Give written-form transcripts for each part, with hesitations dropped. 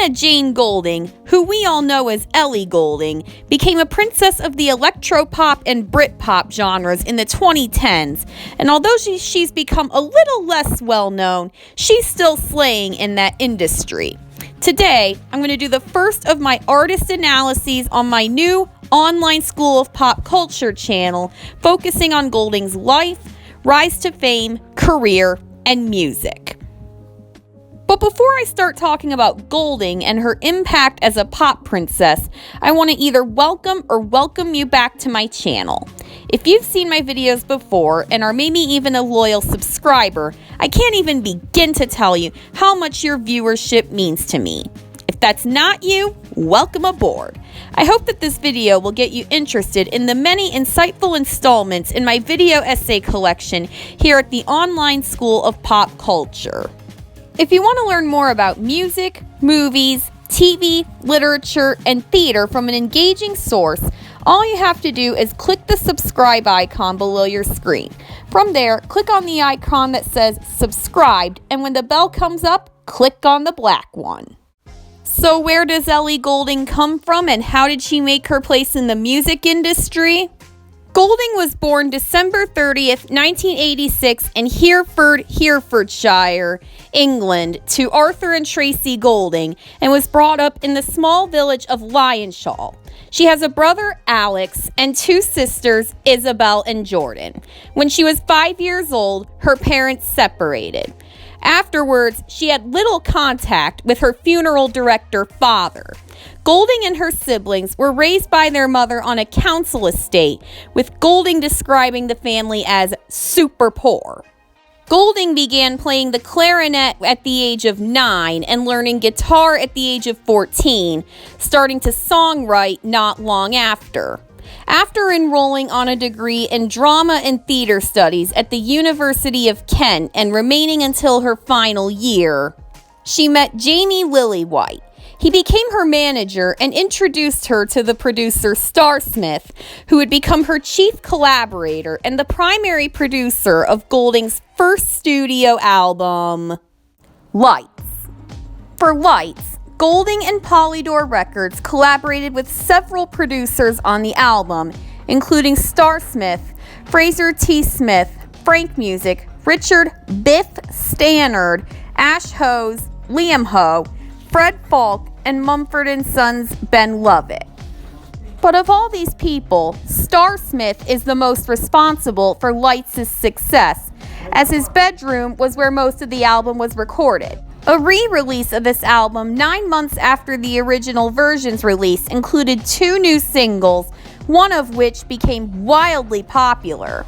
Elena Jane Goulding, who we all know as Ellie Goulding, became a princess of the electropop and Britpop genres in the 2010s, and although she's become a little less well-known, she's still slaying in that industry. Today, I'm going to do the first of my artist analyses on my new online School of Pop Culture channel, focusing on Goulding's life, rise to fame, career, and music. But before I start talking about Goulding and her impact as a pop princess, I want to either welcome you back to my channel. If you've seen my videos before and are maybe even a loyal subscriber, I can't even begin to tell you how much your viewership means to me. If that's not you, welcome aboard. I hope that this video will get you interested in the many insightful installments in my video essay collection here at the Online School of Pop Culture. If you want to learn more about music, movies, TV, literature, and theater from an engaging source, all you have to do is click the subscribe icon below your screen. From there, click on the icon that says subscribed, and when the bell comes up, click on the black one. So where does Ellie Goulding come from, and how did she make her place in the music industry? Goulding was born December 30th, 1986 in Hereford, Herefordshire, England, to Arthur and Tracy Goulding, and was brought up in the small village of Lyonshaw. She has a brother, Alex, and two sisters, Isabel and Jordan. When she was 5 years old, her parents separated. Afterwards, she had little contact with her funeral director father. Goulding and her siblings were raised by their mother on a council estate, with Goulding describing the family as super poor. Goulding began playing the clarinet at the age of 9 and learning guitar at the age of 14, starting to songwrite not long after. After enrolling on a degree in drama and theater studies at the University of Kent and remaining until her final year, she met Jamie Lillywhite. He became her manager and introduced her to the producer Starsmith, who would become her chief collaborator and the primary producer of Goulding's first studio album, Lights. For Lights, Goulding and Polydor Records collaborated with several producers on the album, including Starsmith, Fraser T. Smith, Frank Music, Richard Biff Stannard, Ash Hose, Liam Ho, Fred Falk, and Mumford & Sons' Ben Lovett. But of all these people, Starsmith is the most responsible for Lights' success, as his bedroom was where most of the album was recorded. A re-release of this album 9 months after the original version's release included 2 new singles, one of which became wildly popular.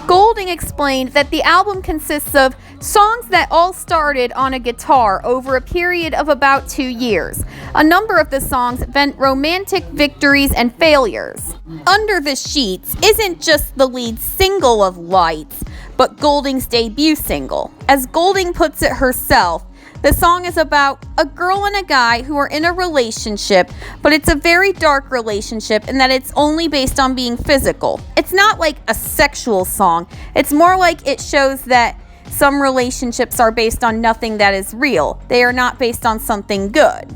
Goulding explained that the album consists of songs that all started on a guitar over a period of about 2 years. A number of the songs vent romantic victories and failures. Under the Sheets isn't just the lead single of Lights, but Goulding's debut single. As Goulding puts it herself, the song is about a girl and a guy who are in a relationship, but it's a very dark relationship in that it's only based on being physical. It's not like a sexual song. It's more like it shows that some relationships are based on nothing that is real. They are not based on something good.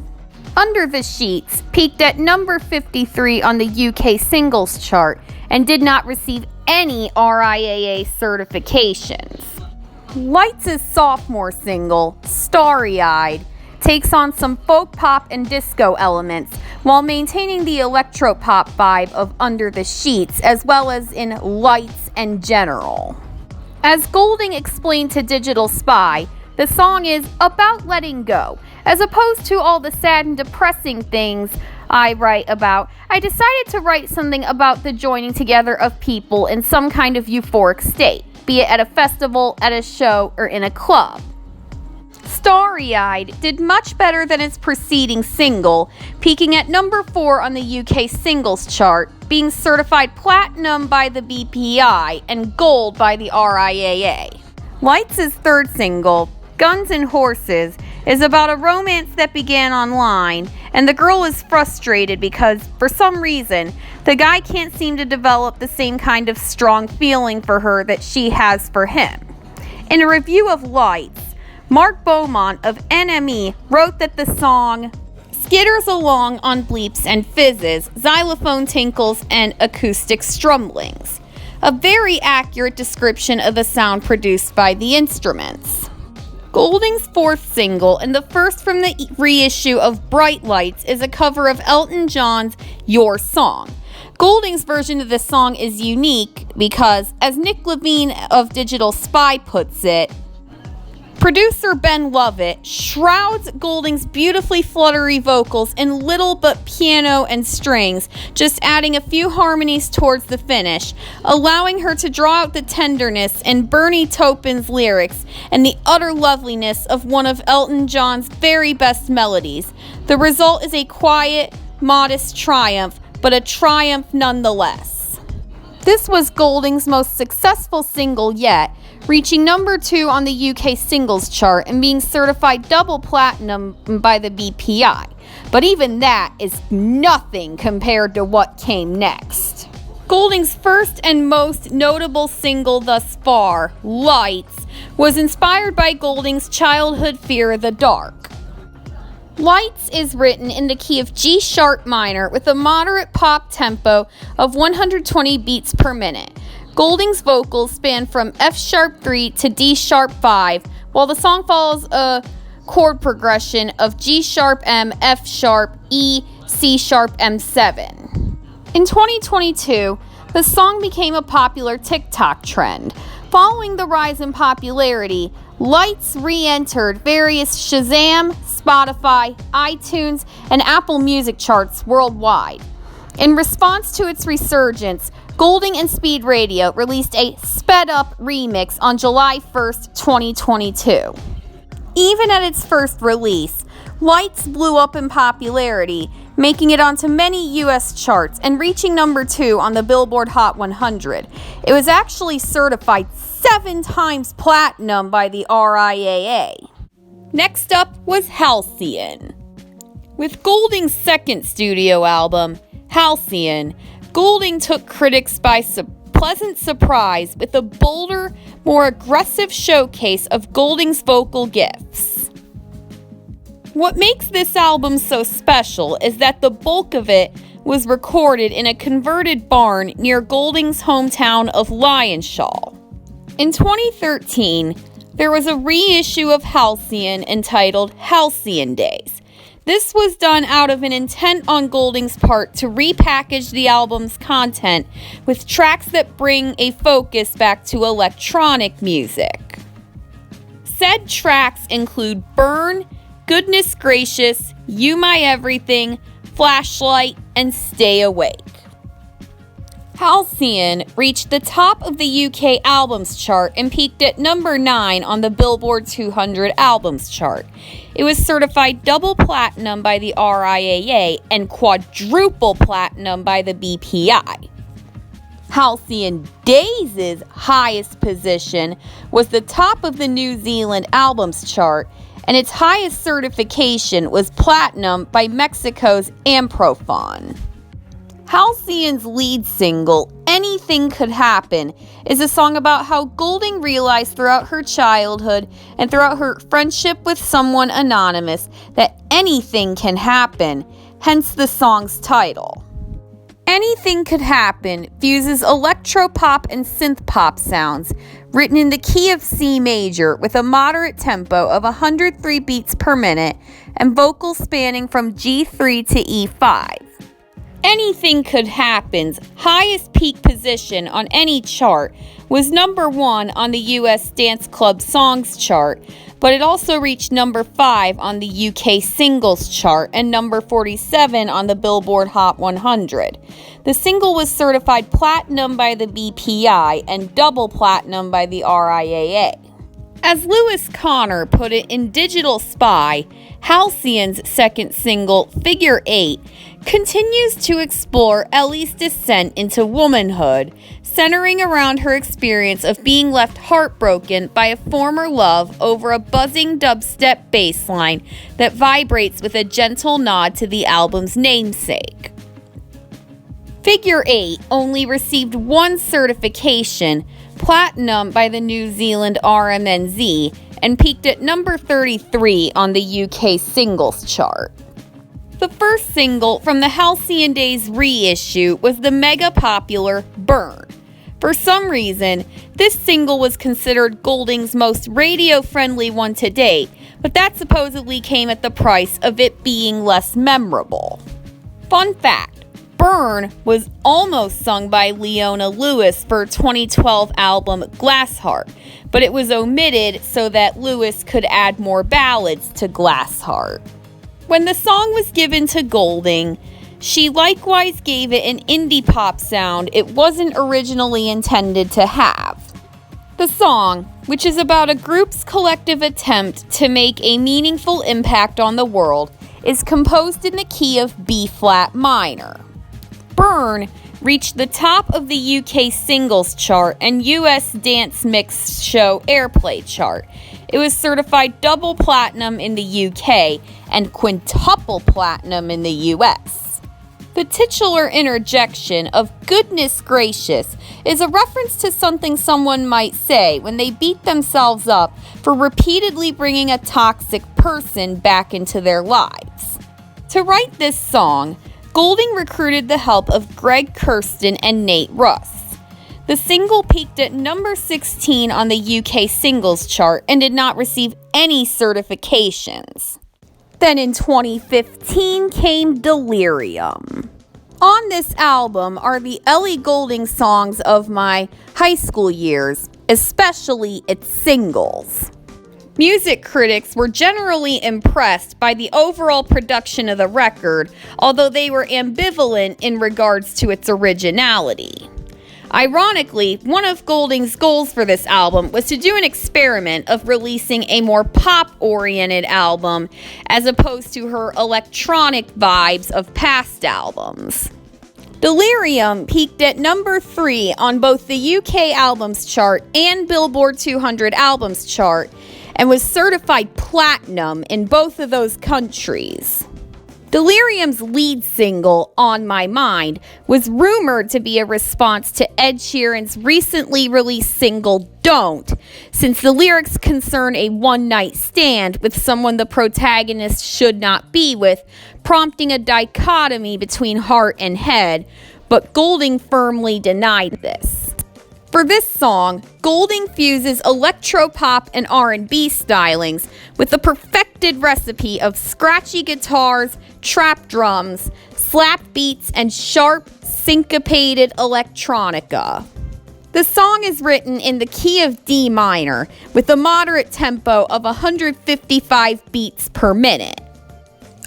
Under the Sheets peaked at number 53 on the UK singles chart and did not receive any RIAA certifications. Lights' sophomore single, Starry-Eyed, takes on some folk pop and disco elements while maintaining the electropop vibe of Under the Sheets, as well as in Lights and General. As Goulding explained to Digital Spy, the song is about letting go. As opposed to all the sad and depressing things I write about, I decided to write something about the joining together of people in some kind of euphoric state, be it at a festival, at a show, or in a club. Starry-Eyed did much better than its preceding single, peaking at number 4 on the UK singles chart, being certified platinum by the BPI and gold by the RIAA. Lights' third single, Guns and Horses, is about a romance that began online, and the girl is frustrated because, for some reason, the guy can't seem to develop the same kind of strong feeling for her that she has for him. In a review of Lights, Mark Beaumont of NME wrote that the song skitters along on bleeps and fizzes, xylophone tinkles, and acoustic strumblings. A very accurate description of the sound produced by the instruments. Goulding's fourth single, and the first from the reissue of Bright Lights, is a cover of Elton John's Your Song. Goulding's version of the song is unique because, as Nick Levine of Digital Spy puts it, producer Ben Lovett shrouds Goulding's beautifully fluttery vocals in little but piano and strings, just adding a few harmonies towards the finish, allowing her to draw out the tenderness in Bernie Taupin's lyrics and the utter loveliness of one of Elton John's very best melodies. The result is a quiet, modest triumph, but a triumph nonetheless. This was Goulding's most successful single yet, reaching number 2 on the UK singles chart and being certified double platinum by the BPI. But even that is nothing compared to what came next. Goulding's first and most notable single thus far, Lights, was inspired by Goulding's childhood fear of the dark. Lights is written in the key of G sharp minor with a moderate pop tempo of 120 beats per minute. Goulding's vocals span from F sharp 3 to D sharp 5, while the song follows a chord progression of G sharp M, F sharp, E, C sharp M7. In 2022, the song became a popular TikTok trend. Following the rise in popularity, Lights re-entered various Shazam, Spotify, iTunes, and Apple Music charts worldwide. In response to its resurgence, Goulding and Speed Radio released a sped-up remix on July 1st, 2022. Even at its first release, Lights blew up in popularity, making it onto many U.S. charts and reaching number 2 on the Billboard Hot 100. It was actually certified 7 times platinum by the RIAA. Next up was Halcyon. With Goulding's second studio album, Halcyon, Goulding took critics by pleasant surprise with a bolder, more aggressive showcase of Goulding's vocal gifts. What makes this album so special is that the bulk of it was recorded in a converted barn near Goulding's hometown of Lyonshaw. In 2013, there was a reissue of Halcyon entitled Halcyon Days. This was done out of an intent on Goulding's part to repackage the album's content with tracks that bring a focus back to electronic music. Said tracks include Burn, Goodness Gracious, You My Everything, Flashlight, and Stay Awake. Halcyon reached the top of the UK albums chart and peaked at number 9 on the Billboard 200 albums chart. It was certified double platinum by the RIAA and quadruple platinum by the BPI. Halcyon Days' highest position was the top of the New Zealand albums chart, and its highest certification was platinum by Mexico's Amprofon. Halcyon's lead single, Anything Could Happen, is a song about how Goulding realized throughout her childhood and throughout her friendship with someone anonymous that anything can happen, hence the song's title. Anything Could Happen fuses electropop and synth-pop sounds, written in the key of C major with a moderate tempo of 103 beats per minute and vocals spanning from G3 to E5. Anything Could Happen's highest peak position on any chart was number 1 on the US Dance Club Songs chart, but it also reached number 5 on the UK Singles chart and number 47 on the Billboard Hot 100. The single was certified platinum by the BPI and double platinum by the RIAA. As Lewis Connor put it in Digital Spy, Halcyon's second single, Figure 8, continues to explore Ellie's descent into womanhood, centering around her experience of being left heartbroken by a former love over a buzzing dubstep bass line that vibrates with a gentle nod to the album's namesake. Figure 8 only received one certification, platinum by the New Zealand RMNZ, and peaked at number 33 on the UK singles chart. The first single from the Halcyon Days reissue was the mega popular Burn. For some reason, this single was considered Goulding's most radio-friendly one to date, but that supposedly came at the price of it being less memorable. Fun fact, Burn was almost sung by Leona Lewis for her 2012 album Glassheart, but it was omitted so that Lewis could add more ballads to Glassheart. When the song was given to Goulding, she likewise gave it an indie pop sound it wasn't originally intended to have. The song, which is about a group's collective attempt to make a meaningful impact on the world, is composed in the key of B-flat minor. Burn reached the top of the UK singles chart and US dance mix show airplay chart. It was certified double platinum in the UK and quintuple platinum in the US. The titular interjection of "goodness gracious" is a reference to something someone might say when they beat themselves up for repeatedly bringing a toxic person back into their lives. To write this song, Goulding recruited the help of Greg Kurstin and Nate Russ. The single peaked at number 16 on the UK singles chart and did not receive any certifications. Then in 2015 came Delirium. On this album are the Ellie Goulding songs of my high school years, especially its singles. Music critics were generally impressed by the overall production of the record, although they were ambivalent in regards to its originality. Ironically, one of Goulding's goals for this album was to do an experiment of releasing a more pop-oriented album as opposed to her electronic vibes of past albums. Delirium peaked at number 3 on both the UK Albums Chart and Billboard 200 Albums Chart and was certified platinum in both of those countries. Delirium's lead single, On My Mind, was rumored to be a response to Ed Sheeran's recently released single, Don't, since the lyrics concern a one-night stand with someone the protagonist should not be with, prompting a dichotomy between heart and head, but Goulding firmly denied this. For this song, Goulding fuses electropop and R&B stylings with the perfected recipe of scratchy guitars, trap drums, slap beats, and sharp, syncopated electronica. The song is written in the key of D minor with a moderate tempo of 155 beats per minute.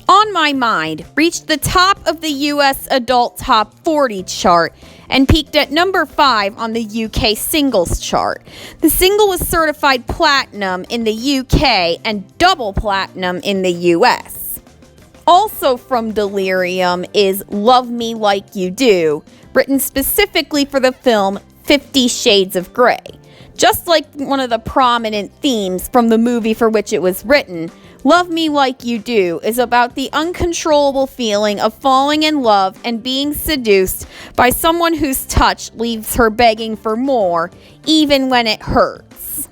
On My Mind reached the top of the US Adult Top 40 chart and peaked at number 5 on the UK singles chart. The single was certified platinum in the UK and double platinum in the US. Also from Delirium is Love Me Like You Do, written specifically for the film 50 Shades of Grey. Just like one of the prominent themes from the movie for which it was written, Love Me Like You Do is about the uncontrollable feeling of falling in love and being seduced by someone whose touch leaves her begging for more, even when it hurts.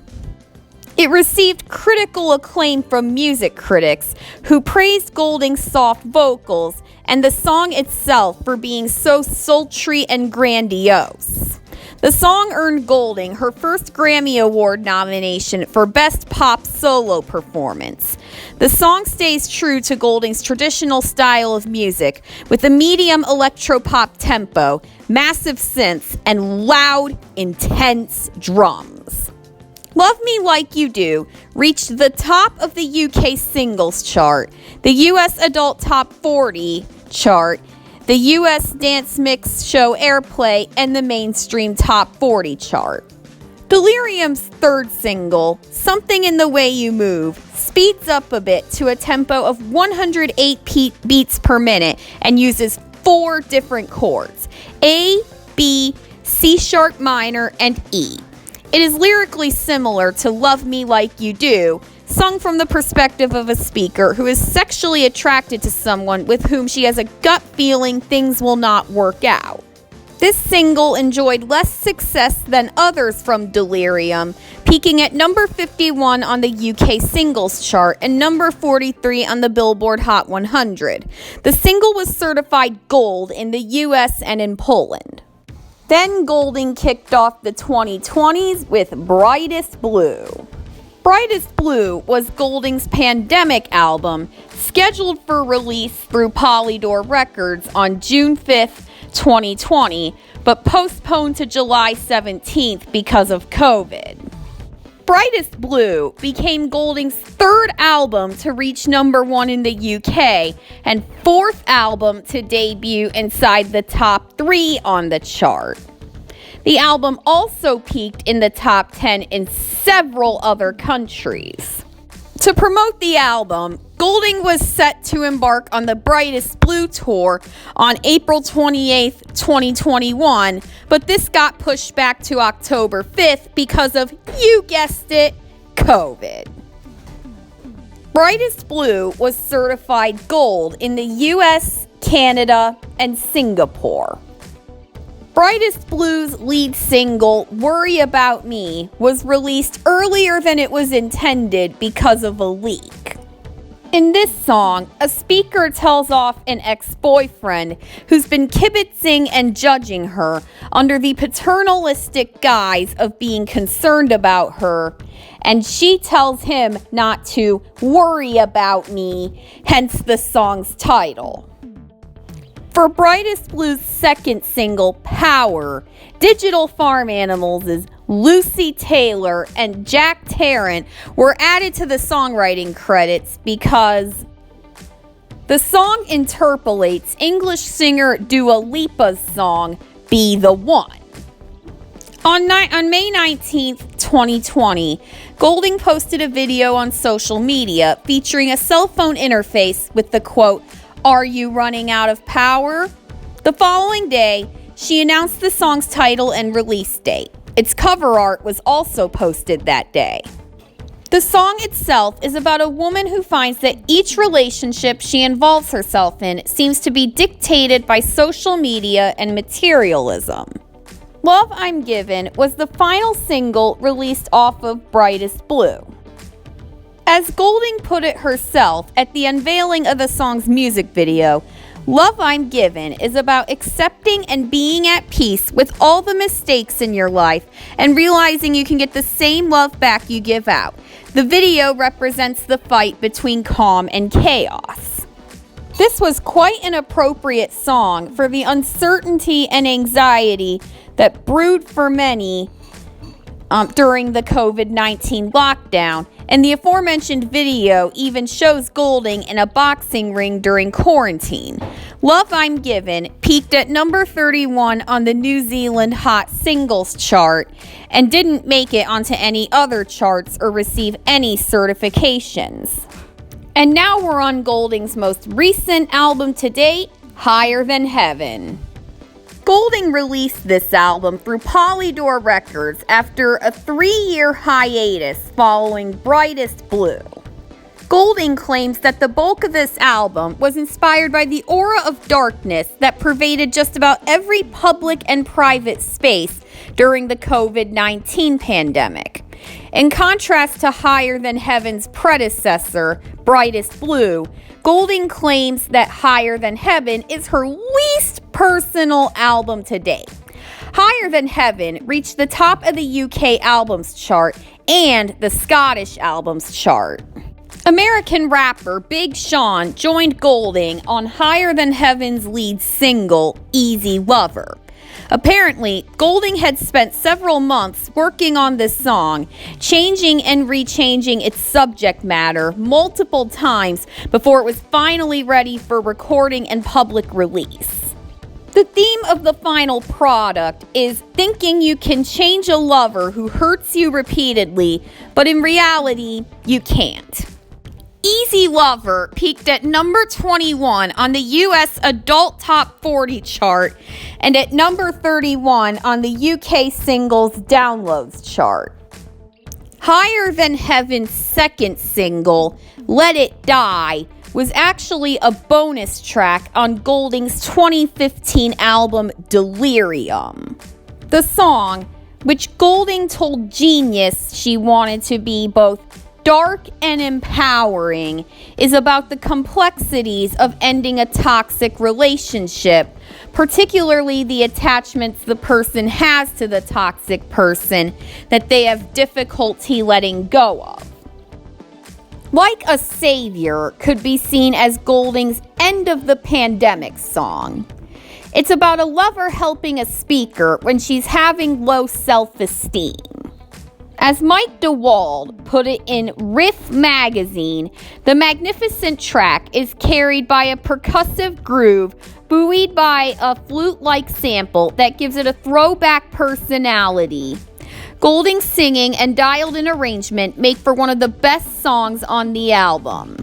It received critical acclaim from music critics, who praised Goulding's soft vocals and the song itself for being so sultry and grandiose. The song earned Goulding her first Grammy Award nomination for Best Pop Solo Performance. The song stays true to Goulding's traditional style of music, with a medium electropop tempo, massive synths, and loud, intense drums. Love Me Like You Do reached the top of the UK singles chart, the US Adult Top 40 chart, the US Dance Mix Show Airplay, and the mainstream Top 40 chart. Delirium's third single, Something in the Way You Move, speeds up a bit to a tempo of 108 beats per minute and uses 4 different chords, A, B, C sharp minor, and E. It is lyrically similar to Love Me Like You Do, sung from the perspective of a speaker who is sexually attracted to someone with whom she has a gut feeling things will not work out. This single enjoyed less success than others from Delirium, peaking at number 51 on the UK singles chart and number 43 on the Billboard Hot 100. The single was certified gold in the US and in Poland. Then Goulding kicked off the 2020s with Brightest Blue. Brightest Blue was Goulding's pandemic album, scheduled for release through Polydor Records on June 5th, 2020, but postponed to July 17th because of COVID. Brightest Blue became Goulding's third album to reach number 1 in the UK and fourth album to debut inside the top 3 on the chart. The album also peaked in the top 10 in several other countries. To promote the album, Goulding was set to embark on the Brightest Blue tour on April 28, 2021, but this got pushed back to October 5th because of, you guessed it, COVID. Brightest Blue was certified gold in the US, Canada, and Singapore. Brightest Blue's lead single, Worry About Me, was released earlier than it was intended because of a leak. In this song, a speaker tells off an ex-boyfriend who's been kibitzing and judging her under the paternalistic guise of being concerned about her, and she tells him not to worry about me, hence the song's title. For Brightest Blue's second single, Power, Digital Farm Animals' Lucy Taylor and Jack Tarrant were added to the songwriting credits because the song interpolates English singer Dua Lipa's song, Be the One. On May 19th, 2020, Goulding posted a video on social media featuring a cell phone interface with the quote, "Are you running out of power?" The following day, she announced the song's title and release date. Its cover art was also posted that day. The song itself is about a woman who finds that each relationship she involves herself in seems to be dictated by social media and materialism. Love I'm Given was the final single released off of Brightest Blue. As Goulding put it herself at the unveiling of the song's music video, Love I'm Given is about accepting and being at peace with all the mistakes in your life and realizing you can get the same love back you give out. The video represents the fight between calm and chaos. This was quite an appropriate song for the uncertainty and anxiety that brewed for many during the COVID-19 lockdown, and the aforementioned video even shows Goulding in a boxing ring during quarantine. Love I'm Given peaked at number 31 on the New Zealand Hot Singles chart and didn't make it onto any other charts or receive any certifications. And now we're on Goulding's most recent album to date, Higher Than Heaven. Goulding released this album through Polydor Records after a 3-year hiatus following Brightest Blue. Goulding claims that the bulk of this album was inspired by the aura of darkness that pervaded just about every public and private space during the COVID-19 pandemic. In contrast to Higher Than Heaven's predecessor, Brightest Blue, Goulding claims that Higher Than Heaven is her least personal album to date. Higher Than Heaven reached the top of the UK albums chart and the Scottish albums chart. American rapper Big Sean joined Goulding on Higher Than Heaven's lead single, Easy Lover. Apparently, Goulding had spent several months working on this song, changing and rechanging its subject matter multiple times before it was finally ready for recording and public release. The theme of the final product is thinking you can change a lover who hurts you repeatedly, but in reality, you can't. Easy Lover peaked at number 21 on the US Adult Top 40 chart and at number 31 on the UK Singles Downloads chart. Higher Than Heaven's second single, Let It Die, was actually a bonus track on Goulding's 2015 album Delirium. The song, which Goulding told Genius she wanted to be both dark and empowering, is about the complexities of ending a toxic relationship, particularly the attachments the person has to the toxic person that they have difficulty letting go of. Like a Savior could be seen as Goulding's end of the pandemic song. It's about a lover helping a speaker when she's having low self-esteem. As Mike DeWald put it in Riff magazine, the magnificent track is carried by a percussive groove buoyed by a flute-like sample that gives it a throwback personality. Goulding's singing and dialed-in arrangement make for one of the best songs on the album.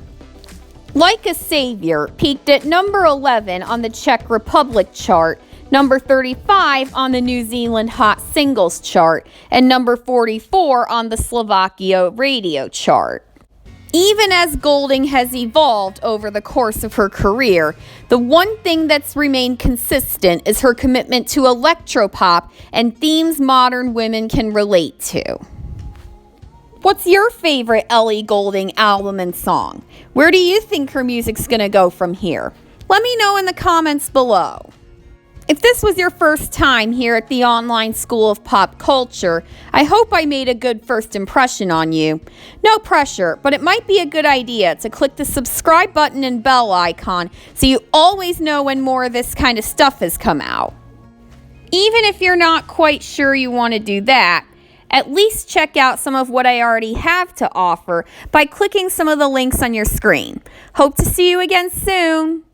Like a Savior peaked at number 11 on the Czech Republic chart, number 35 on the New Zealand Hot Singles chart, and number 44 on the Slovakia radio chart. Even as Goulding has evolved over the course of her career, the one thing that's remained consistent is her commitment to electropop and themes modern women can relate to. What's your favorite Ellie Goulding album and song? Where do you think her music's gonna go from here? Let me know in the comments below. If this was your first time here at the Online School of Pop Culture, I hope I made a good first impression on you. No pressure, but it might be a good idea to click the subscribe button and bell icon so you always know when more of this kind of stuff has come out. Even if you're not quite sure you want to do that, at least check out some of what I already have to offer by clicking some of the links on your screen. Hope to see you again soon.